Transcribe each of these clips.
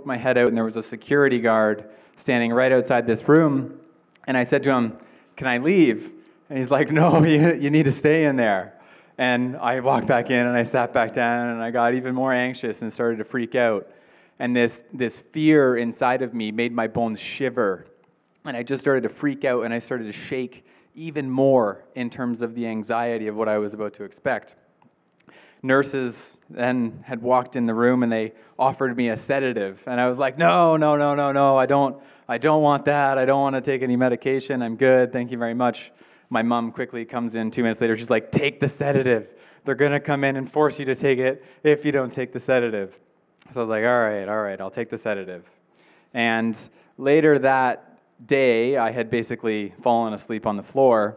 poked my head out, and there was a security guard standing right outside this room. And I said to him, "Can I leave?" And he's like, "No, you need to stay in there." And I walked back in, and I sat back down, and I got even more anxious and started to freak out. And this fear inside of me made my bones shiver. And I just started to freak out, and I started to shake even more in terms of the anxiety of what I was about to expect. Nurses then had walked in the room, and they offered me a sedative. And I was like, no, I don't want that. I don't want to take any medication. I'm good. Thank you very much. My mom quickly comes in 2 minutes later. She's like, "Take the sedative. They're going to come in and force you to take it if you don't take the sedative." So I was like, all right, I'll take the sedative. And later that day, I had basically fallen asleep on the floor.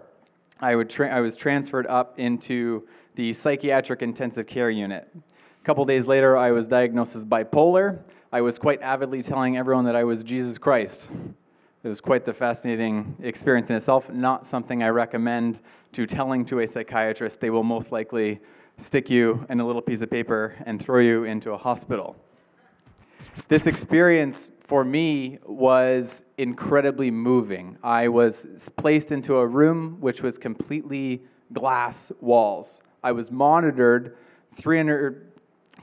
I was transferred up into the psychiatric intensive care unit. A couple days later, I was diagnosed as bipolar. I was quite avidly telling everyone that I was Jesus Christ. It was quite the fascinating experience in itself, not something I recommend to telling to a psychiatrist. They will most likely stick you in a little piece of paper and throw you into a hospital. This experience for me was incredibly moving. I was placed into a room which was completely glass walls. I was monitored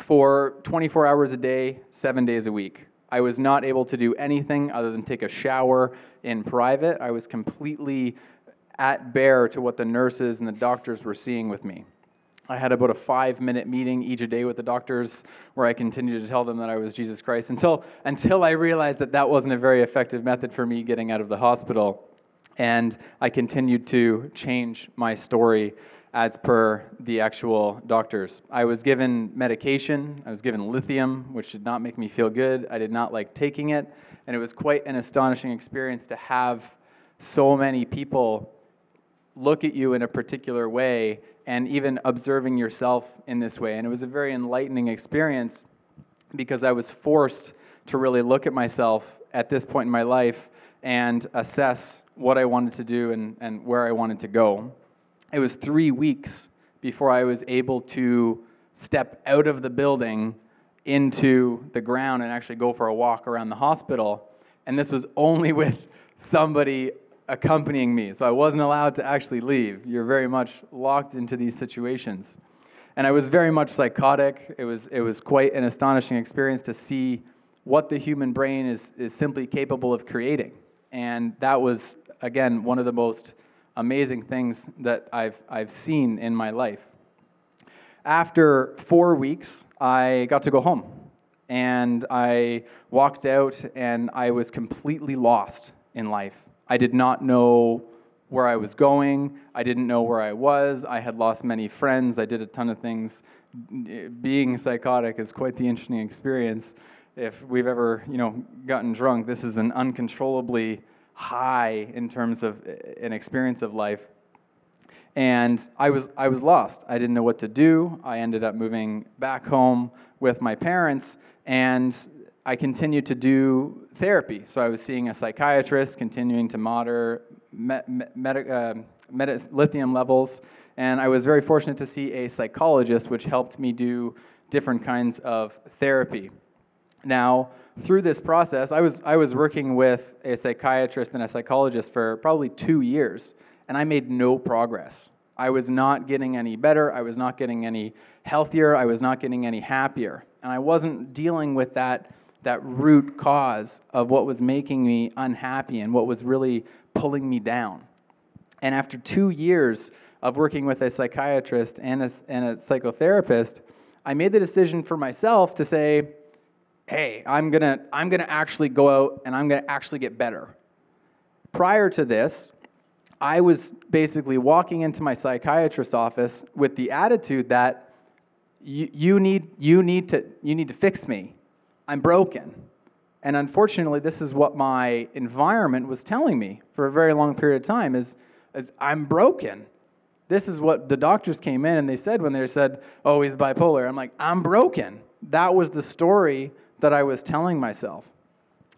for 24 hours a day, 7 days a week. I was not able to do anything other than take a shower in private. I was completely at bare to what the nurses and the doctors were seeing with me. I had about a 5-minute meeting each day with the doctors where I continued to tell them that I was Jesus Christ until I realized that wasn't a very effective method for me getting out of the hospital. And I continued to change my story as per the actual doctors. I was given medication. I was given lithium, which did not make me feel good. I did not like taking it. And it was quite an astonishing experience to have so many people look at you in a particular way and even observing yourself in this way. And it was a very enlightening experience because I was forced to really look at myself at this point in my life and assess what I wanted to do and where I wanted to go. It was 3 weeks before I was able to step out of the building into the ground and actually go for a walk around the hospital. And this was only with somebody accompanying me. So I wasn't allowed to actually leave. You're very much locked into these situations. And I was very much psychotic. It was quite an astonishing experience to see what the human brain is simply capable of creating. And that was, again, one of the most amazing things that I've seen in my life. After 4 weeks, I got to go home. And I walked out and I was completely lost in life. I did not know where I was going. I didn't know where I was. I had lost many friends. I did a ton of things. Being psychotic is quite the interesting experience. If we've ever, gotten drunk, this is an uncontrollably high in terms of an experience of life. And I was lost. I didn't know what to do. I ended up moving back home with my parents, and I continued to do therapy. So I was seeing a psychiatrist, continuing to monitor lithium levels, and I was very fortunate to see a psychologist, which helped me do different kinds of therapy. Now, through this process, I was working with a psychiatrist and a psychologist for probably 2 years, and I made no progress. I was not getting any better. I was not getting any healthier. I was not getting any happier. And I wasn't dealing with that root cause of what was making me unhappy and what was really pulling me down. And after 2 years of working with a psychiatrist and a psychotherapist, I made the decision for myself to say, hey, I'm gonna actually go out and I'm gonna actually get better. Prior to this, I was basically walking into my psychiatrist's office with the attitude that you need to fix me. I'm broken. And unfortunately, this is what my environment was telling me for a very long period of time is I'm broken. This is what the doctors came in and they said when they said, oh, he's bipolar. I'm like, I'm broken. That was the story that I was telling myself.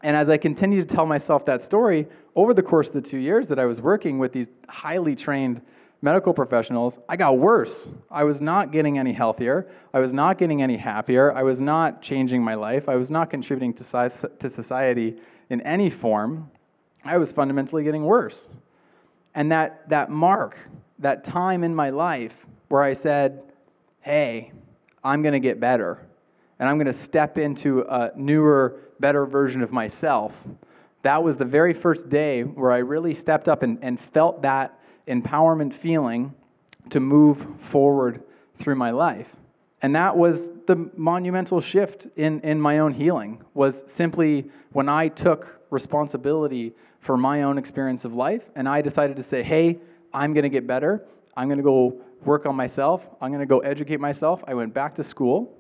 And as I continued to tell myself that story, over the course of the 2 years that I was working with these highly trained medical professionals, I got worse. I was not getting any healthier. I was not getting any happier. I was not changing my life. I was not contributing to society in any form. I was fundamentally getting worse. And that mark, that time in my life where I said, hey, I'm going to get better, and I'm going to step into a newer, better version of myself, that was the very first day where I really stepped up and felt that empowerment feeling to move forward through my life. And that was the monumental shift in my own healing, was simply when I took responsibility for my own experience of life, and I decided to say, hey, I'm going to get better. I'm going to go work on myself. I'm going to go educate myself. I went back to school.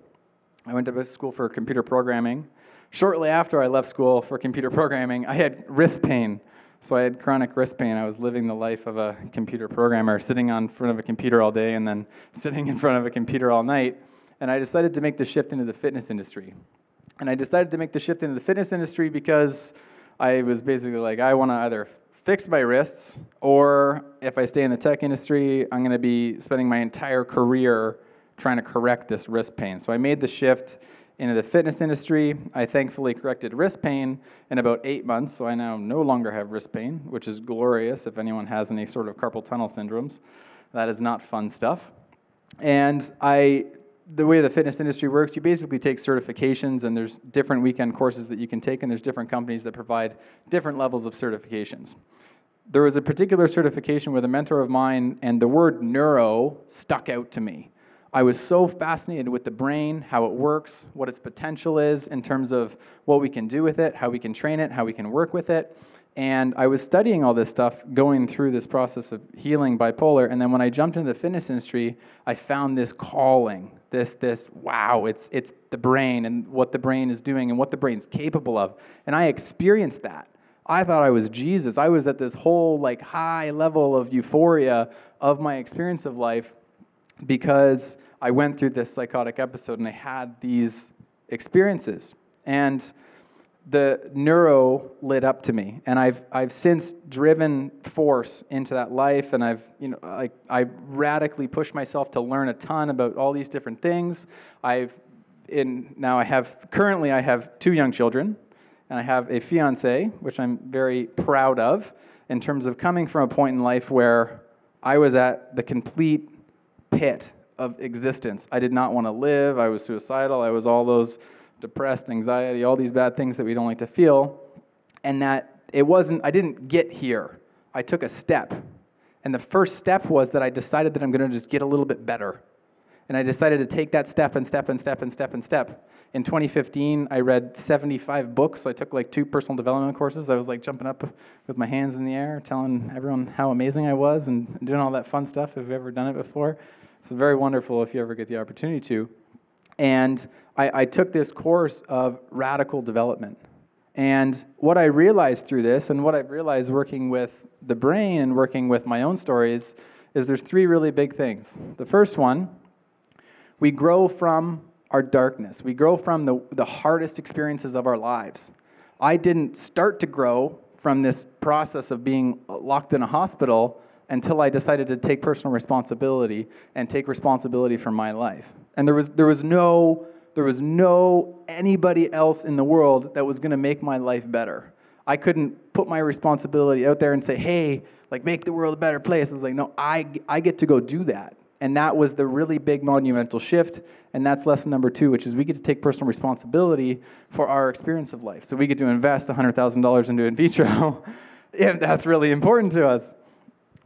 I went to school for computer programming. Shortly after I left school for computer programming, I had wrist pain. So I had chronic wrist pain. I was living the life of a computer programmer, sitting in front of a computer all day and then sitting in front of a computer all night. And I decided to make the shift into the fitness industry. And I decided to make the shift into the fitness industry because I was basically like, I want to either fix my wrists, or if I stay in the tech industry, I'm going to be spending my entire career trying to correct this wrist pain. So I made the shift into the fitness industry. I thankfully corrected wrist pain in about 8 months, so I now no longer have wrist pain, which is glorious if anyone has any sort of carpal tunnel syndromes. That is not fun stuff. And the way the fitness industry works, you basically take certifications, and there's different weekend courses that you can take, and there's different companies that provide different levels of certifications. There was a particular certification with a mentor of mine, and the word neuro stuck out to me. I was so fascinated with the brain, how it works, what its potential is in terms of what we can do with it, how we can train it, how we can work with it. And I was studying all this stuff, going through this process of healing bipolar, and then when I jumped into the fitness industry, I found this calling, this wow, it's the brain and what the brain is doing and what the brain's capable of. And I experienced that. I thought I was Jesus. I was at this whole like high level of euphoria of my experience of life because I went through this psychotic episode and I had these experiences. And the neuro lit up to me, and I've since driven force into that life, and I radically pushed myself to learn a ton about all these different things. Currently I have 2 young children, and I have a fiance, which I'm very proud of, in terms of coming from a point in life where I was at the complete pit of existence. I did not want to live. I was suicidal. I was all those depressed, anxiety, all these bad things that we don't like to feel, and that I didn't get here. I took a step, and the first step was that I decided that I'm going to just get a little bit better, and I decided to take that step and step and step and step and step. In 2015, I read 75 books. I took like 2 personal development courses. I was like jumping up with my hands in the air, telling everyone how amazing I was and doing all that fun stuff if you've ever done it before. It's very wonderful if you ever get the opportunity to. And I took this course of radical development. And what I realized through this, and what I've realized working with the brain and working with my own stories, is there's 3 really big things. The first one, we grow from our darkness. We grow from the hardest experiences of our lives. I didn't start to grow from this process of being locked in a hospital until I decided to take personal responsibility and take responsibility for my life. And there was no anybody else in the world that was going to make my life better. I couldn't put my responsibility out there and say, hey, like make the world a better place. I was like, no, I get to go do that. And that was the really big monumental shift. And that's lesson number 2, which is we get to take personal responsibility for our experience of life. So we get to invest $100,000 into in vitro if that's really important to us.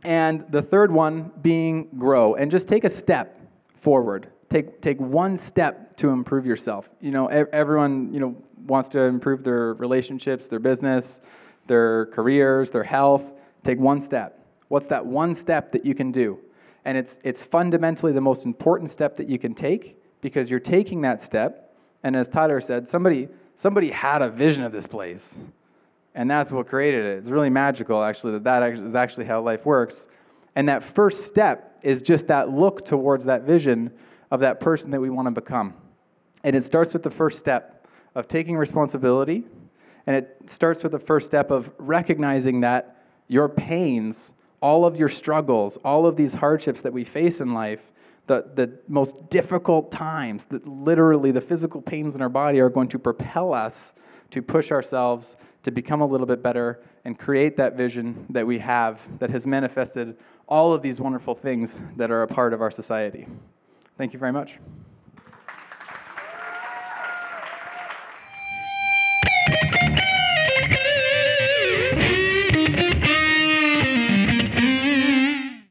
And the third one being grow, and just take a step forward. Take one step to improve yourself. Everyone wants to improve their relationships, their business, their careers, their health. Take one step. What's that one step that you can do? And it's fundamentally the most important step that you can take, because you're taking that step. And as Tyler said, somebody had a vision of this place. And that's what created it. It's really magical, actually, that is actually how life works. And that first step is just that look towards that vision of that person that we want to become. And it starts with the first step of taking responsibility. And it starts with the first step of recognizing that your pains all of your struggles, all of these hardships that we face in life, the most difficult times, that literally the physical pains in our body are going to propel us to push ourselves to become a little bit better and create that vision that we have that has manifested all of these wonderful things that are a part of our society. Thank you very much.